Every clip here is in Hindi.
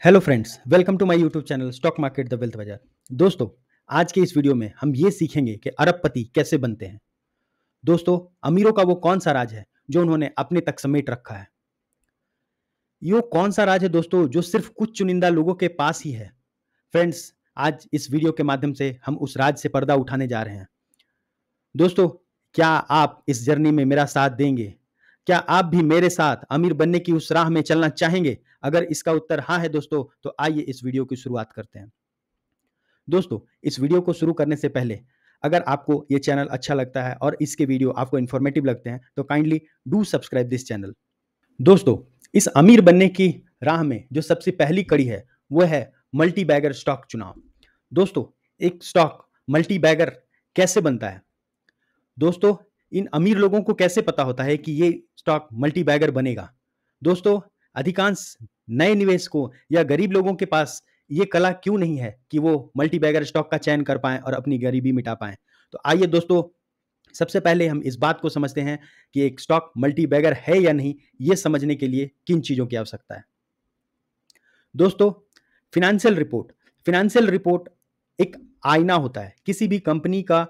Hello friends, welcome to my YouTube channel stock market the wealth Bazaar. दोस्तों, आज के इस वीडियो में हम ये सीखेंगे कि अरबपति कैसे बनते हैं। दोस्तों, अमीरों का वो कौन सा राज है जो उन्होंने अपने तक समेट रखा है। यो कौन सा राज है दोस्तों जो सिर्फ कुछ चुनिंदा लोगों के पास ही है। फ्रेंड्स, आज इस वीडियो के माध्यम से हम उस राज से पर्दा उठाने जा रहे हैं। दोस्तों, क्या आप इस जर्नी में मेरा साथ देंगे? क्या आप भी मेरे साथ अमीर बनने की उस राह में चलना चाहेंगे? अगर इसका उत्तर हाँ है दोस्तों, तो आइए इस वीडियो की शुरुआत करते हैं। दोस्तों, इस वीडियो को शुरू करने से पहले अगर आपको ये चैनल अच्छा लगता है और इसके वीडियो आपको इन्फॉर्मेटिव लगते हैं तो kindly do subscribe this channel. दोस्तों, इस अमीर बनने की राह में जो सबसे पहली कड़ी है वो है मल्टी बैगर स्टॉक चुनाव। दोस्तों, एक स्टॉक मल्टी बैगर कैसे बनता है? दोस्तों, इन अमीर लोगों को कैसे पता होता है कि ये स्टॉक मल्टी बैगर बनेगा? दोस्तों, अधिकांश नए निवेशकों या गरीब लोगों के पास ये कला क्यों नहीं है कि वो मल्टी बैगर स्टॉक का चयन कर पाएं और अपनी गरीबी मिटा पाएं। तो आइए दोस्तों, सबसे पहले हम इस बात को समझते हैं कि एक स्टॉक मल्टी बैगर है या नहीं। ये समझने के लिए किन चीज़ों की आवश्यकता है? दोस्तों, फाइनेंशियल रिपोर्ट एक आईना होता है। किसी भी कंपनी का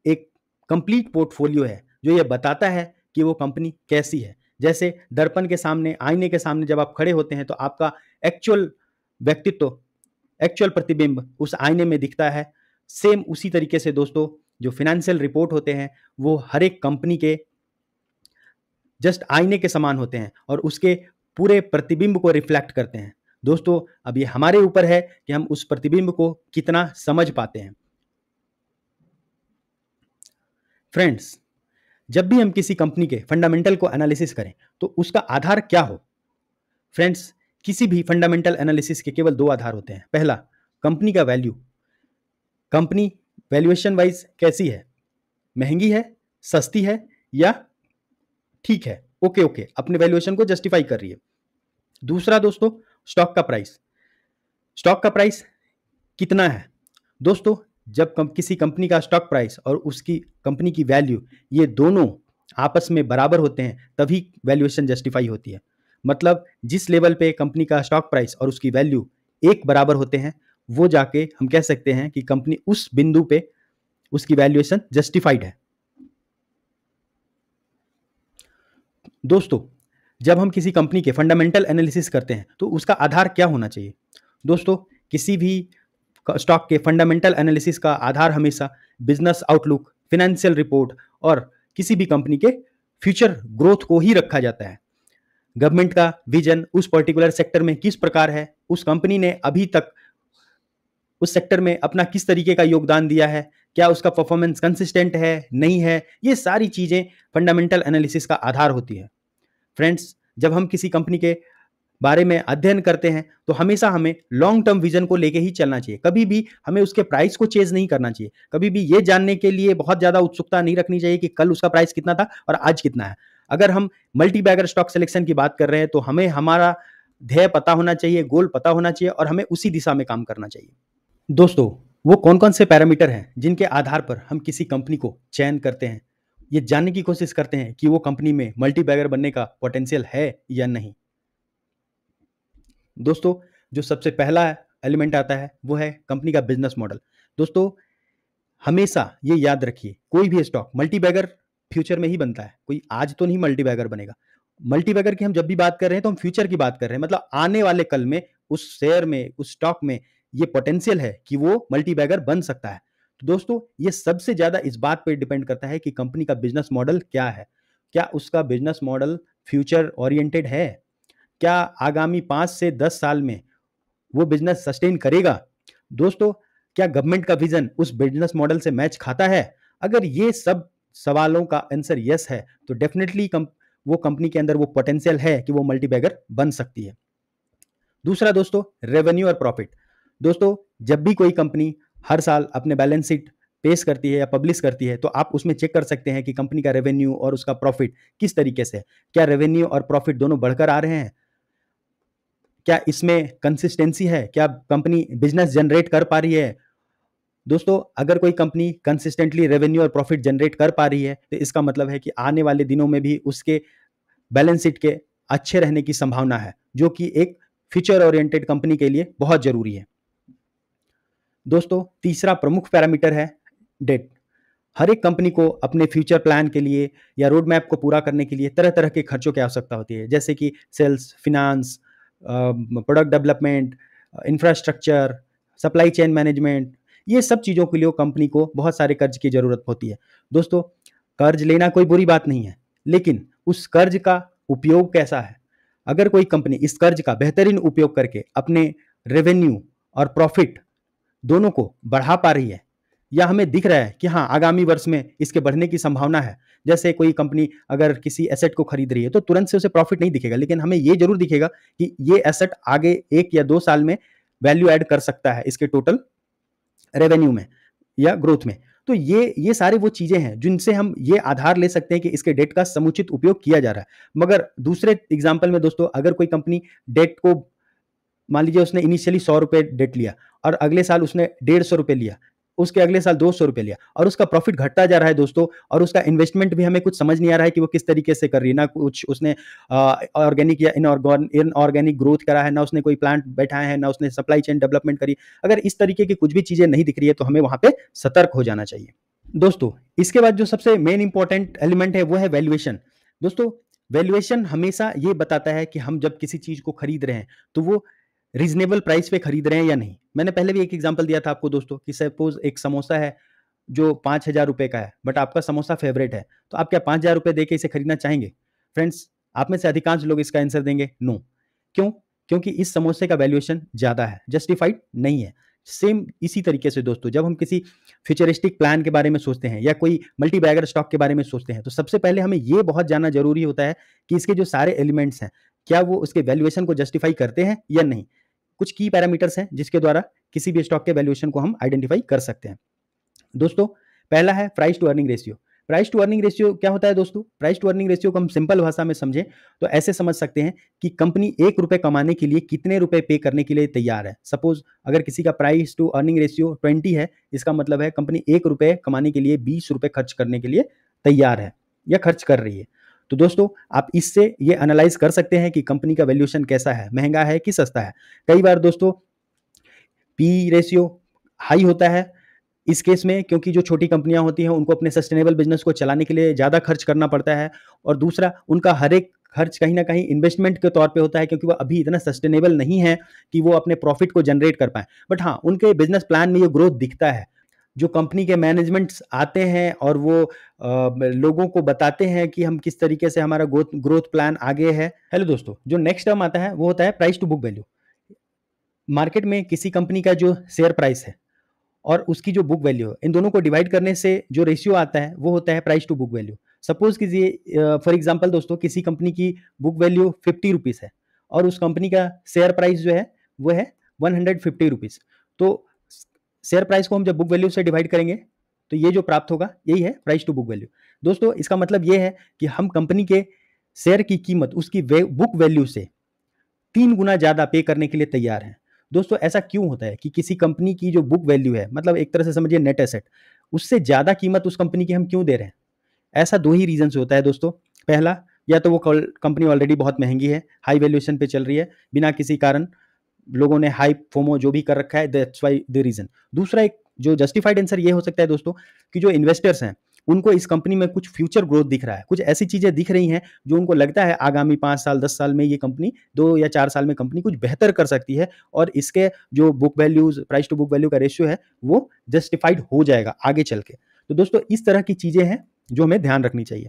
एक कंप्लीट पोर्टफोलियो है जो ये बताता है कि वो कंपनी कैसी है। जैसे दर्पण के सामने, आईने के सामने जब आप खड़े होते हैं तो आपका एक्चुअल व्यक्तित्व, एक्चुअल प्रतिबिंब उस आईने में दिखता है। सेम उसी तरीके से दोस्तों, जो फाइनेंशियल रिपोर्ट होते हैं वो हर एक कंपनी के जस्ट आईने के समान होते हैं और उसके पूरे प्रतिबिंब को रिफ्लेक्ट करते हैं। दोस्तों, अब ये हमारे ऊपर है कि हम उस प्रतिबिंब को कितना समझ पाते हैं। फ्रेंड्स, जब भी हम किसी कंपनी के फंडामेंटल को एनालिसिस करें तो उसका आधार क्या हो? फ्रेंड्स, किसी भी फंडामेंटल एनालिसिस के केवल दो आधार होते हैं। पहला, कंपनी का वैल्यू। कंपनी वैल्यूएशन वाइज कैसी है? महंगी है, सस्ती है या ठीक है, ओके ओके, अपने वैल्यूएशन को जस्टिफाई कर रही है। दूसरा दोस्तों, स्टॉक का प्राइस। स्टॉक का प्राइस कितना है? दोस्तों, जब किसी कंपनी का स्टॉक प्राइस और उसकी कंपनी की वैल्यू, ये दोनों आपस में बराबर होते हैं तभी वैल्यूएशन जस्टिफाई होती है। मतलब जिस लेवल पे कंपनी का स्टॉक प्राइस और उसकी वैल्यू एक बराबर होते हैं, वो जाके हम कह सकते हैं कि कंपनी उस बिंदु पे उसकी वैल्यूएशन जस्टिफाइड है। दोस्तों, जब हम किसी कंपनी के फंडामेंटल एनालिसिस करते हैं तो उसका आधार क्या होना चाहिए? दोस्तों, किसी भी स्टॉक के फंडामेंटल एनालिसिस का आधार हमेशा बिजनेस आउटलुक, फाइनेंशियल रिपोर्ट और किसी भी कंपनी के फ्यूचर ग्रोथ को ही रखा जाता है। गवर्नमेंट का विजन उस पर्टिकुलर सेक्टर में किस प्रकार है, उस कंपनी ने अभी तक उस सेक्टर में अपना किस तरीके का योगदान दिया है, क्या उसका परफॉर्मेंस कंसिस्टेंट है, नहीं है, ये सारी चीजें फंडामेंटल एनालिसिस का आधार होती है। फ्रेंड्स, जब हम किसी कंपनी के बारे में अध्ययन करते हैं तो हमेशा हमें लॉन्ग टर्म विजन को लेके ही चलना चाहिए। कभी भी हमें उसके प्राइस को चेज नहीं करना चाहिए। कभी भी ये जानने के लिए बहुत ज़्यादा उत्सुकता नहीं रखनी चाहिए कि कल उसका प्राइस कितना था और आज कितना है। अगर हम मल्टी बैगर स्टॉक सिलेक्शन की बात कर रहे हैं तो हमें हमारा ध्येय पता होना चाहिए, गोल पता होना चाहिए और हमें उसी दिशा में काम करना चाहिए। दोस्तों, वो कौन कौन से पैरामीटर हैं जिनके आधार पर हम किसी कंपनी को चयन करते हैं, ये जानने की कोशिश करते हैं कि वो कंपनी में मल्टी बैगर बनने का पोटेंशियल है या नहीं। दोस्तों, जो सबसे पहला एलिमेंट आता है वो है कंपनी का बिजनेस मॉडल। दोस्तों, हमेशा ये याद रखिए, कोई भी स्टॉक मल्टी बैगर फ्यूचर में ही बनता है, कोई आज तो नहीं मल्टी बैगर बनेगा। मल्टी बैगर की हम जब भी बात कर रहे हैं तो हम फ्यूचर की बात कर रहे हैं, मतलब आने वाले कल में उस शेयर में, उस स्टॉक में ये पोटेंशियल है कि वो मल्टी बैगर बन सकता है। तो दोस्तों, ये सबसे ज्यादा इस बात पर डिपेंड करता है कि कंपनी का बिजनेस मॉडल क्या है। क्या उसका बिजनेस मॉडल फ्यूचर ओरिएंटेड है? क्या आगामी 5 से 10 साल में वो बिजनेस सस्टेन करेगा? दोस्तों, क्या गवर्नमेंट का विजन उस बिजनेस मॉडल से मैच खाता है? अगर ये सब सवालों का आंसर यस है तो डेफिनेटली वो कंपनी के अंदर वो पोटेंशियल है कि वो मल्टीबैगर बन सकती है। दूसरा दोस्तों, रेवेन्यू और प्रॉफिट। दोस्तों, जब भी कोई कंपनी हर साल अपने बैलेंस शीट पेश करती है या पब्लिश करती है तो आप उसमें चेक कर सकते हैं कि कंपनी का रेवेन्यू और उसका प्रॉफिट किस तरीके से है। क्या रेवेन्यू और प्रॉफिट दोनों बढ़कर आ रहे हैं? क्या इसमें कंसिस्टेंसी है? क्या कंपनी बिजनेस जनरेट कर पा रही है? दोस्तों, अगर कोई कंपनी कंसिस्टेंटली रेवेन्यू और प्रॉफिट जनरेट कर पा रही है तो इसका मतलब है कि आने वाले दिनों में भी उसके बैलेंस शीट के अच्छे रहने की संभावना है, जो कि एक फ्यूचर ओरिएंटेड कंपनी के लिए बहुत जरूरी है। दोस्तों, तीसरा प्रमुख पैरामीटर है डेट। हर एक कंपनी को अपने फ्यूचर प्लान के लिए या रोड मैप को पूरा करने के लिए तरह तरह के खर्चों की आवश्यकता होती है, जैसे कि sales, finance, product development, infrastructure, supply chain management. ये सब चीज़ों के लिए कंपनी को बहुत सारे कर्ज की ज़रूरत होती है। दोस्तों, कर्ज लेना कोई बुरी बात नहीं है, लेकिन उस कर्ज का उपयोग कैसा है? अगर कोई कंपनी इस कर्ज का बेहतरीन उपयोग करके अपने रेवेन्यू और प्रॉफिट दोनों को बढ़ा पा रही है, या हमें दिख रहा है कि हाँ, आगामी वर्ष में इसके बढ़ने की संभावना है। जैसे कोई कंपनी अगर किसी एसेट को खरीद रही है तो तुरंत से उसे प्रॉफिट नहीं दिखेगा, लेकिन हमें ये जरूर दिखेगा कि ये एसेट आगे 1 या 2 साल में वैल्यू ऐड कर सकता है इसके टोटल रेवेन्यू में या ग्रोथ में। तो ये सारे वो चीजें हैं जिनसे हम ये आधार ले सकते हैं कि इसके डेट का समुचित उपयोग किया जा रहा है। मगर दूसरे एग्जाम्पल में दोस्तों, अगर कोई कंपनी डेट को, मान लीजिए उसने इनिशियली 100 रुपए डेट लिया और अगले साल उसने 150 रुपए लिया, उसके अगले साल 200 रुपए लिया और उसका प्रॉफिट घटता जा रहा है दोस्तों, और उसका इन्वेस्टमेंट भी हमें कुछ समझ नहीं आ रहा है कि वो किस तरीके से कर रही है। ना कुछ उसने ऑर्गेनिक या इनऑर्गेनिक ग्रोथ करा है, ना उसने कोई प्लांट बैठाया है, ना उसने सप्लाई चेन डेवलपमेंट करी। अगर इस तरीके की कुछ भी चीजें नहीं दिख रही है तो हमें वहां पे सतर्क हो जाना चाहिए। दोस्तों, इसके बाद जो सबसे मेन इंपॉर्टेंट एलिमेंट है वो है वैल्यूएशन। दोस्तों, वैल्यूएशन हमेशा ये बताता है कि हम जब किसी चीज को खरीद रहे हैं तो वो रीजनेबल प्राइस पे खरीद रहे हैं या नहीं। मैंने पहले भी एक एग्जांपल दिया था आपको दोस्तों कि सपोज एक समोसा है जो 5,000 रुपए का है, बट आपका समोसा फेवरेट है, तो आप क्या 5,000 रुपए देके इसे खरीदना चाहेंगे? फ्रेंड्स, आप में से अधिकांश लोग इसका आंसर देंगे नो। क्यों? क्योंकि इस समोसे का वैल्यूएशन ज्यादा है, जस्टिफाइड नहीं है। सेम इसी तरीके से दोस्तों, जब हम किसी फ्यूचरिस्टिक प्लान के बारे में सोचते हैं या कोई मल्टी बैगर स्टॉक के बारे में सोचते हैं, तो सबसे पहले हमें ये बहुत जानना जरूरी होता है कि इसके जो सारे एलिमेंट्स हैं, क्या वो उसके वैल्यूएशन को जस्टिफाई करते हैं या नहीं। कुछ की पैरामीटर्स हैं जिसके द्वारा किसी भी स्टॉक के वैल्यूएशन को हम आइडेंटिफाई कर सकते हैं। दोस्तों, पहला है price to earning ratio. Price to earning ratio क्या होता है दोस्तों? प्राइस टू अर्निंग रेशियो को हम सिंपल भाषा में समझें तो ऐसे समझ सकते हैं कि कंपनी 1 रुपए कमाने के लिए कितने रुपए पे करने के लिए तैयार है। सपोज अगर किसी का प्राइस टू अर्निंग रेशियो 20 है, इसका मतलब है कंपनी 1 रुपए कमाने के लिए 20 रुपए खर्च करने के लिए तैयार है या खर्च कर रही है। तो दोस्तों, आप इससे ये एनालाइज कर सकते हैं कि कंपनी का वैल्यूएशन कैसा है, महंगा है कि सस्ता है। कई बार दोस्तों पी रेशियो हाई होता है इस केस में, क्योंकि जो छोटी कंपनियां होती हैं उनको अपने सस्टेनेबल बिजनेस को चलाने के लिए ज़्यादा खर्च करना पड़ता है, और दूसरा उनका हर एक खर्च कहीं ना कहीं इन्वेस्टमेंट के तौर पे होता है, क्योंकि वो अभी इतना सस्टेनेबल नहीं है कि वो अपने प्रॉफिट को जनरेट कर पाए। बट हाँ, उनके बिजनेस प्लान में ये ग्रोथ दिखता है। जो कंपनी के मैनेजमेंट्स आते हैं और वो लोगों को बताते हैं कि हम किस तरीके से हमारा ग्रोथ प्लान आगे है। हेलो दोस्तों, जो नेक्स्ट टर्म आता है वो होता है price to book value. Market में किसी कंपनी का जो शेयर प्राइस है और उसकी जो बुक वैल्यू है, इन दोनों को डिवाइड करने से जो रेशियो आता है वो होता है price to book value. Suppose कीजिए फॉर एग्जांपल दोस्तों, किसी कंपनी की बुक वैल्यू 50 रुपीज़ है और उस कंपनी का शेयर प्राइस जो है वो है 150 रुपीज़। तो शेयर प्राइस को हम जब बुक वैल्यू से डिवाइड करेंगे तो ये जो प्राप्त होगा यही है प्राइस टू बुक वैल्यू। दोस्तों, इसका मतलब ये है कि हम कंपनी के शेयर की कीमत उसकी बुक वैल्यू से 3 गुना ज्यादा पे करने के लिए तैयार हैं। दोस्तों, ऐसा क्यों होता है कि किसी कंपनी की जो बुक वैल्यू है, मतलब एक तरह से समझिए नेट एसेट, उससे ज्यादा कीमत उस कंपनी की हम क्यों दे रहे हैं? ऐसा 2 ही रीजन से होता है दोस्तों। पहला, या तो वो कंपनी ऑलरेडी बहुत महंगी है, हाई वैल्यूएशन पे चल रही है, बिना किसी कारण लोगों ने हाई फोमो जो भी कर रखा है, दैट्स व्हाई द रीजन। दूसरा एक जो जस्टिफाइड आंसर ये हो सकता है दोस्तों कि जो इन्वेस्टर्स हैं उनको इस कंपनी में कुछ फ्यूचर ग्रोथ दिख रहा है, कुछ ऐसी चीजें दिख रही हैं जो उनको लगता है आगामी 5 साल 10 साल में ये कंपनी 2 या 4 साल में कंपनी कुछ बेहतर कर सकती है, और इसके जो book values price to book value का रेशियो है वो जस्टिफाइड हो जाएगा आगे चल के। तो दोस्तों, इस तरह की चीजें हैं जो हमें ध्यान रखनी चाहिए।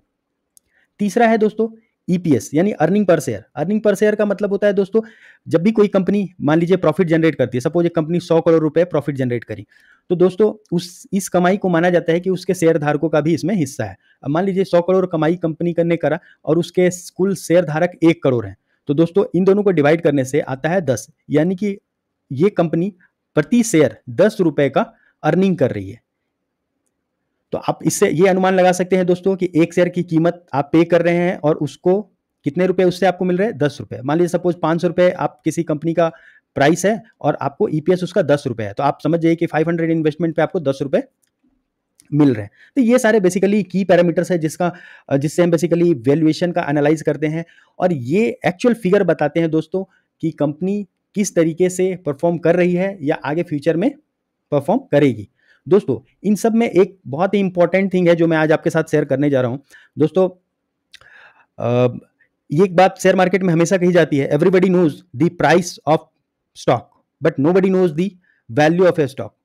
तीसरा है दोस्तों ईपीएस यानी earning per share. Earning per share का मतलब होता है दोस्तों, जब भी कोई कंपनी मान लीजिए प्रॉफिट जनरेट करती है, सपोज एक कंपनी 100 करोड़ रुपए प्रॉफिट जनरेट करी, तो दोस्तों इस कमाई को माना जाता है कि उसके शेयर धारकों का भी इसमें हिस्सा है। अब मान लीजिए 100 करोड़ कमाई कंपनी करने करा और उसके कुल शेयर धारक 1 करोड़ हैं, तो दोस्तों इन दोनों को डिवाइड करने से आता है 10, यानी कि ये कंपनी प्रति शेयर 10 रुपए का अर्निंग कर रही है। तो आप इससे ये अनुमान लगा सकते हैं दोस्तों कि एक शेयर की कीमत आप पे कर रहे हैं और उसको कितने रुपए उससे आपको मिल रहे हैं? 10 रुपए। मान लीजिए सपोज 500 रुपए आप किसी कंपनी का प्राइस है और आपको ईपीएस उसका 10 रुपए है, तो आप समझ जाइए कि 500 इन्वेस्टमेंट पे आपको 10 रुपए मिल रहे हैं। तो ये सारे बेसिकली की पैरामीटर्स है जिससे हम बेसिकली वैल्यूएशन का एनालाइज करते हैं, और ये एक्चुअल फिगर बताते हैं दोस्तों कि कंपनी किस तरीके से परफॉर्म कर रही है या आगे फ्यूचर में परफॉर्म करेगी। दोस्तों इन सब में एक बहुत ही इंपॉर्टेंट थिंग है जो मैं आज आपके साथ शेयर करने जा रहा हूं। दोस्तों ये एक बात शेयर मार्केट में हमेशा कही जाती है, everybody knows the price of stock but nobody knows the value of a stock.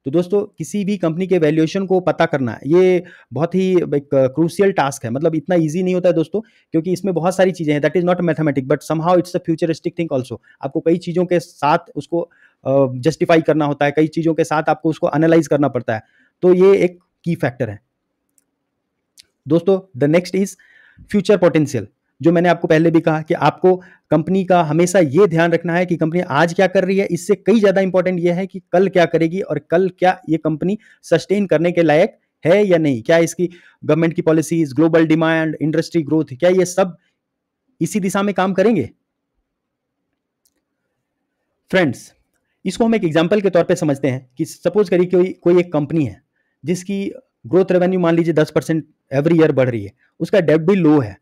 तो दोस्तों किसी भी कंपनी के वैल्यूएशन को पता करना ये बहुत ही एक क्रूशियल टास्क है, मतलब इतना इजी नहीं होता है दोस्तों, क्योंकि इसमें बहुत सारी चीजें हैं। That is not mathematic but somehow it's a futuristic thing also. आपको कई चीजों के साथ उसको जस्टिफाई करना होता है, कई चीजों के साथ आपको उसको एनालाइज करना पड़ता है। तो ये एक की फैक्टर है दोस्तों। The next is future potential. जो मैंने आपको पहले भी कहा कि आपको कंपनी का हमेशा ये ध्यान रखना है कि कंपनी आज क्या कर रही है, इससे कई ज्यादा इंपॉर्टेंट ये है कि कल क्या करेगी और कल क्या ये कंपनी सस्टेन करने के लायक है या नहीं। क्या इसकी गवर्नमेंट की policies, global demand, industry growth, क्या ये सब इसी दिशा में काम करेंगे। फ्रेंड्स इसको हम एक एग्जाम्पल के तौर पे समझते हैं कि सपोज करिए कोई एक कंपनी है जिसकी ग्रोथ रेवेन्यू मान लीजिए 10% एवरी ईयर बढ़ रही है, उसका डेब्ट भी लो है,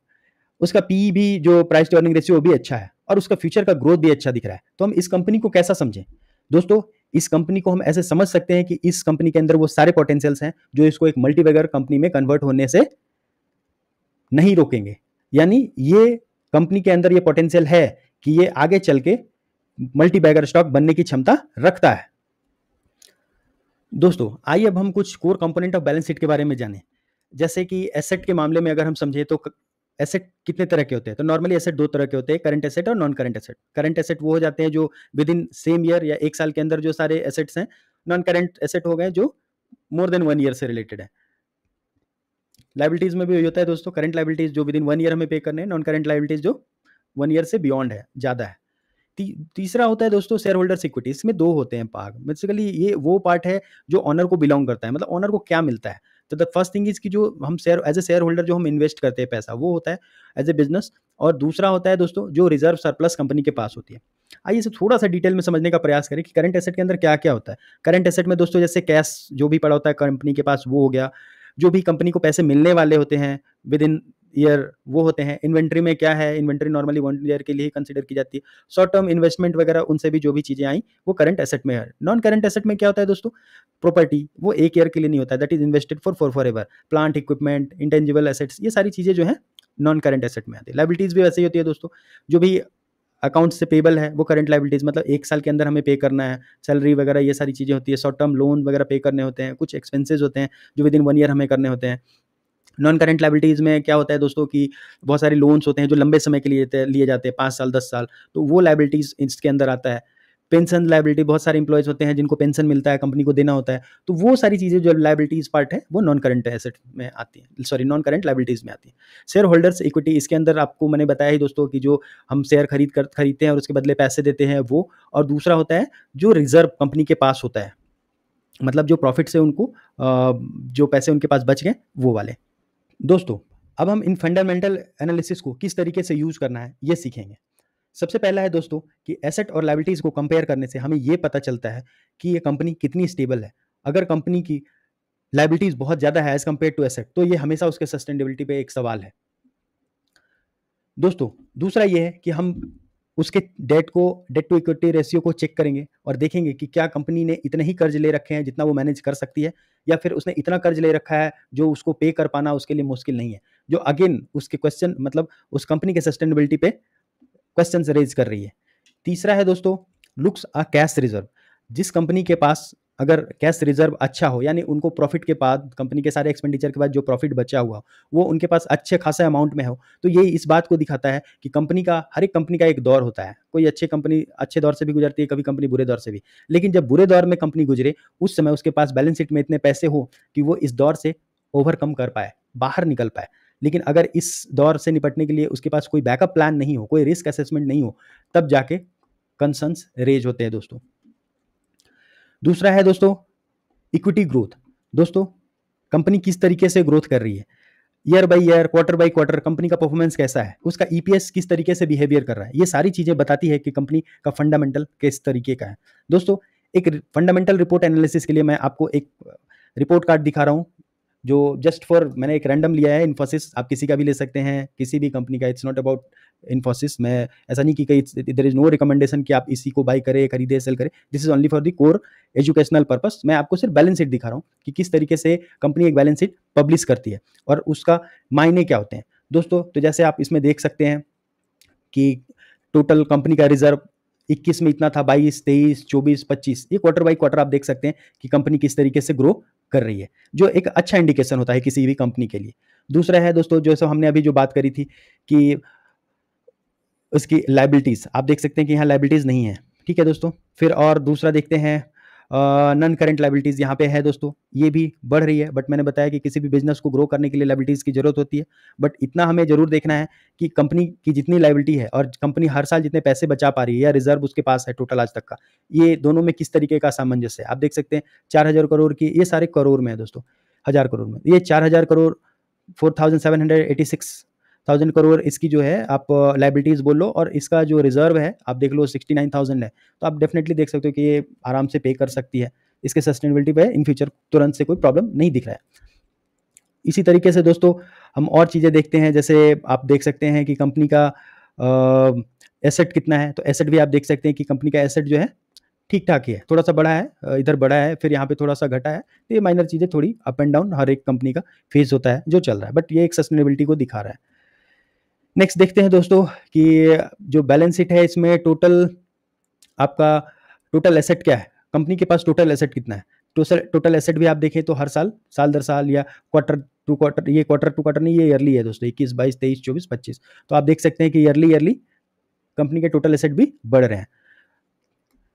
उसका पी भी जो प्राइस टू अर्निंग रेशियो वो भी अच्छा है और उसका फ्यूचर का ग्रोथ भी अच्छा दिख रहा है। तो हम इस कंपनी को कैसा समझें दोस्तों? इस कंपनी को हम ऐसे समझ सकते हैं कि इस कंपनी के अंदर वो सारे पोटेंशियल्स हैं जो इसको एक मल्टीबैगर कंपनी में कन्वर्ट होने से नहीं रोकेंगे। यानी ये कंपनी के अंदर ये पोटेंशियल है कि ये आगे चल के मल्टीबैगर स्टॉक बनने की क्षमता रखता है। दोस्तों आइए अब हम कुछ core component of balance sheet के बारे में जानें। जैसे कि एसेट के मामले में अगर हम समझे तो एसेट कितने तरह के होते हैं? तो नॉर्मली एसेट दो तरह के होते हैं, करंट एसेट और non current asset. Current asset वो हो जाते हैं जो विद इन सेम ईयर या एक साल के अंदर जो सारे एसेट्स हैं। नॉन करंट एसेट हो गए जो मोर देन 1 ईयर से रिलेटेड है। लाइबिलिटीज में भी वही होता है दोस्तों, करंट लाइबिलिटीज जो विद इन 1 ईयर हमें पे करने हैं, नॉन करंट लाइबिलिटीज जो 1 ईयर से बियॉन्ड है, ज्यादा है। तीसरा होता है दोस्तों शेयर होल्डर्स इक्विटी। इसमें दो होते हैं भाग। बेसिकली ये वो पार्ट है जो ऑनर को बिलोंग करता है, मतलब ऑनर को क्या मिलता है। तो द फर्स्ट थिंग इज कि जो हम share as a share holder जो हम इन्वेस्ट करते हैं पैसा, वो होता है एज ए बिजनेस। और दूसरा होता है दोस्तों जो रिजर्व सरप्लस कंपनी के पास होती है। आइए इसे थोड़ा सा डिटेल में समझने का प्रयास करें कि करंट एसेट के अंदर क्या क्या होता है। करंट एसेट में दोस्तों जैसे कैश जो भी पड़ा होता है कंपनी के पास वो हो गया, जो भी कंपनी को पैसे मिलने वाले होते हैं विद इन ईयर वो होते हैं। इन्वेंट्री में क्या है, इन्वेंट्री नॉर्मली 1 ईयर के लिए ही कंसीडर की जाती है। शॉर्ट टर्म इन्वेस्टमेंट वगैरह उनसे भी जो भी चीजें आई वो करंट एसेट में है। नॉन करंट एसेट में क्या होता है दोस्तों? प्रॉपर्टी, वो एक ईयर के लिए नहीं होता है, that is invested for ever. Plant equipment, intangible assets, ये सारी चीजें जो है नॉन करंट एसेट में आती है। लाइबिलिटीज भी वैसे ही होती है दोस्तों, जो भी अकाउंट से पेबल है वो करंट लाइबिलिटीज, मतलब एक साल के अंदर हमें पे करना है, सैलरी वगैरह ये सारी चीजें होती है। शॉर्ट टर्म लोन वगैरह पे करने होते हैं, कुछ एक्सपेंसेस होते हैं जो विद इन 1 ईयर हमें करने होते हैं। नॉन करंट लाइबिलिटीज में क्या होता है दोस्तों कि बहुत सारे लोन्स होते हैं जो लंबे समय के लिए जाते हैं, 5 साल 10 साल, तो वो लाइबिलिटीज इसके अंदर आता है। पेंशन लाइबिलिटी, बहुत सारे इंप्लॉयज होते हैं जिनको पेंशन मिलता है, कंपनी को देना होता है, तो वो सारी चीजें जो लाइबिलिटीज पार्ट है वो नॉन करंट एसेट में आती है, सॉरी नॉन करंट लाइबिलिटीज में आती है। शेयर होल्डर्स इक्विटी, इसके अंदर आपको मैंने बताया ही दोस्तों कि जो हम शेयर खरीदते हैं और उसके बदले पैसे देते हैं वो, और दूसरा होता है जो रिजर्व कंपनी के पास होता है, मतलब जो प्रॉफिट से उनको जो पैसे उनके पास बच गए वो वाले। दोस्तों अब हम इन फंडामेंटल एनालिसिस को किस तरीके से यूज करना है ये सीखेंगे। सबसे पहला है दोस्तों कि एसेट और लायबिलिटीज को कंपेयर करने से हमें ये पता चलता है कि ये कंपनी कितनी स्टेबल है। अगर कंपनी की लायबिलिटीज बहुत ज्यादा है एज कंपेयर टू एसेट, तो ये हमेशा उसके सस्टेनेबिलिटी पे एक सवाल है। दोस्तों दूसरा ये है कि हम उसके डेट टू इक्विटी रेशियो को चेक करेंगे और देखेंगे कि क्या कंपनी ने इतने ही कर्ज ले रखे हैं जितना वो मैनेज कर सकती है, या फिर उसने इतना कर्ज ले रखा है जो उसको पे कर पाना उसके लिए मुश्किल नहीं है, जो अगेन उसके क्वेश्चन, मतलब उस कंपनी के सस्टेनेबिलिटी पे क्वेश्चन रेज कर रही है। तीसरा है दोस्तों लुक्स अ कैश रिजर्व। जिस कंपनी के पास अगर कैश रिजर्व अच्छा हो, यानी उनको प्रॉफिट के बाद, कंपनी के सारे एक्सपेंडिचर के बाद जो प्रॉफिट बचा हुआ वो उनके पास अच्छे खासा अमाउंट में हो, तो ये इस बात को दिखाता है कि कंपनी का, हर एक कंपनी का एक दौर होता है। कोई अच्छे कंपनी अच्छे दौर से भी गुजरती है, कभी कंपनी बुरे दौर से भी, लेकिन जब बुरे दौर में कंपनी गुजरे उस समय उसके पास बैलेंस शीट में इतने पैसे हो कि वो इस दौर से ओवरकम कर पाए, बाहर निकल पाए। लेकिन अगर इस दौर से निपटने के लिए उसके पास कोई बैकअप प्लान नहीं हो, कोई रिस्क असेसमेंट नहीं हो, तब जाके कंसर्न्स रेज होते हैं दोस्तों। दूसरा है दोस्तों इक्विटी ग्रोथ। दोस्तों कंपनी किस तरीके से ग्रोथ कर रही है, year by year, quarter by quarter company का परफॉर्मेंस कैसा है, उसका ईपीएस किस तरीके से बिहेवियर कर रहा है, ये सारी चीजें बताती है कि कंपनी का फंडामेंटल किस तरीके का है। दोस्तों एक फंडामेंटल रिपोर्ट एनालिसिस के लिए मैं आपको एक रिपोर्ट कार्ड दिखा रहा हूं जो जस्ट फॉर मैंने एक रैंडम लिया है इन्फोसिस, आप किसी का भी ले सकते हैं, किसी भी कंपनी का, इट्स नॉट अबाउट इन्फोसिस। मैं ऐसा नहीं कि कहीं देयर इज नो रिकमेंडेशन कि आप इसी को बाई करें, खरीदे, सेल करें। This is only for the core educational purpose. मैं आपको सिर्फ बैलेंस शीट दिखा रहा हूँ कि किस तरीके से कंपनी एक बैलेंस शीट पब्लिश करती है और उसका मायने क्या होते हैं दोस्तों। तो जैसे आप इसमें देख सकते हैं कि टोटल कंपनी का रिजर्व 21 में इतना था, 22, 23, 24, 25, ये क्वार्टर बाई क्वार्टर आप देख सकते हैं कि कंपनी किस तरीके से ग्रो कर रही है, जो एक अच्छा इंडिकेशन होता है किसी भी कंपनी के लिए। दूसरा है दोस्तों, जैसे हमने अभी जो बात करी थी कि उसकी लाइबिलिटीज, आप देख सकते हैं कि यहाँ लाइबिलिटीज नहीं है, ठीक है दोस्तों। फिर और दूसरा देखते हैं नॉन करंट लाइबिलिटीज यहाँ पे है दोस्तों, ये भी बढ़ रही है। बट मैंने बताया कि किसी भी बिजनेस को ग्रो करने के लिए लाइबिलिटीज की जरूरत होती है। बट इतना हमें जरूर देखना है कि कंपनी की जितनी लाइबिलिटी है और कंपनी हर साल जितने पैसे बचा पा रही है या रिजर्व उसके पास है टोटल आज तक का, ये दोनों में किस तरीके का सामंजस्य है। आप देख सकते हैं 4000 करोड़ की, ये सारे करोड़ में है दोस्तों, 1000 करोड़ में, ये 4000 करोड़ 4786,000 करोड़ इसकी जो है आप लाइबिलिटीज बोल लो, और इसका जो रिजर्व है आप देख लो 69,000 है। तो आप डेफिनेटली देख सकते हो कि ये आराम से पे कर सकती है, इसके सस्टेनेबिलिटी पे इन फ्यूचर तुरंत से कोई प्रॉब्लम नहीं दिख रहा है। इसी तरीके से दोस्तों हम और चीज़ें देखते हैं, जैसे आप देख सकते हैं कि कंपनी का एसेट कितना है। तो एसेट भी आप देख सकते हैं कि कंपनी का एसेट जो है ठीक ठाक ही है, थोड़ा सा बड़ा है, इधर बड़ा है, फिर यहाँ पे थोड़ा सा घटा है। तो ये माइनर चीज़ें थोड़ी अप एंड डाउन हर एक कंपनी का फेस होता है जो चल रहा है, बट ये एक सस्टेनेबिलिटी को दिखा रहा है। नेक्स्ट देखते हैं दोस्तों कि जो बैलेंस शीट है इसमें टोटल आपका टोटल एसेट क्या है, कंपनी के पास टोटल एसेट कितना है। टोटल एसेट भी आप देखें तो हर साल, साल दर साल या क्वार्टर टू क्वार्टर, ये क्वार्टर टू क्वार्टर नहीं, ये ईयरली है दोस्तों, 21, 22, 23, 24, 25। तो आप देख सकते हैं कि ईयरली कंपनी के टोटल एसेट भी बढ़ रहे हैं।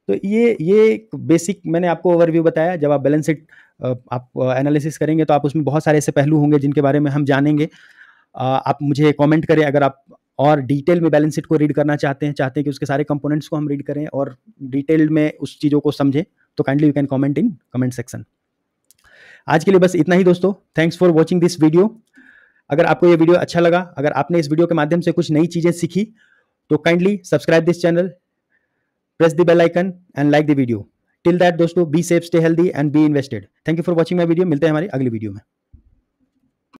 तो ये बेसिक मैंने आपको ओवरव्यू बताया। जब आप बैलेंस शीट आप एनालिसिस करेंगे तो आप उसमें बहुत सारे ऐसे पहलू होंगे जिनके बारे में हम जानेंगे। आप मुझे कमेंट करें अगर आप और डिटेल में बैलेंस शीट को रीड करना चाहते हैं कि उसके सारे कंपोनेंट्स को हम रीड करें और डिटेल में उस चीज़ों को समझें, तो kindly you can comment in comment section. आज के लिए बस इतना ही दोस्तों। Thanks for watching this video. अगर आपको ये वीडियो अच्छा लगा, अगर आपने इस वीडियो के माध्यम से कुछ नई चीज़ें सीखी, तो kindly subscribe this channel, press the bell icon and like the video. Till that दोस्तों, be safe, stay healthy and be invested. Thank you for watching my video। मिलते हैं हमारी अगली वीडियो में।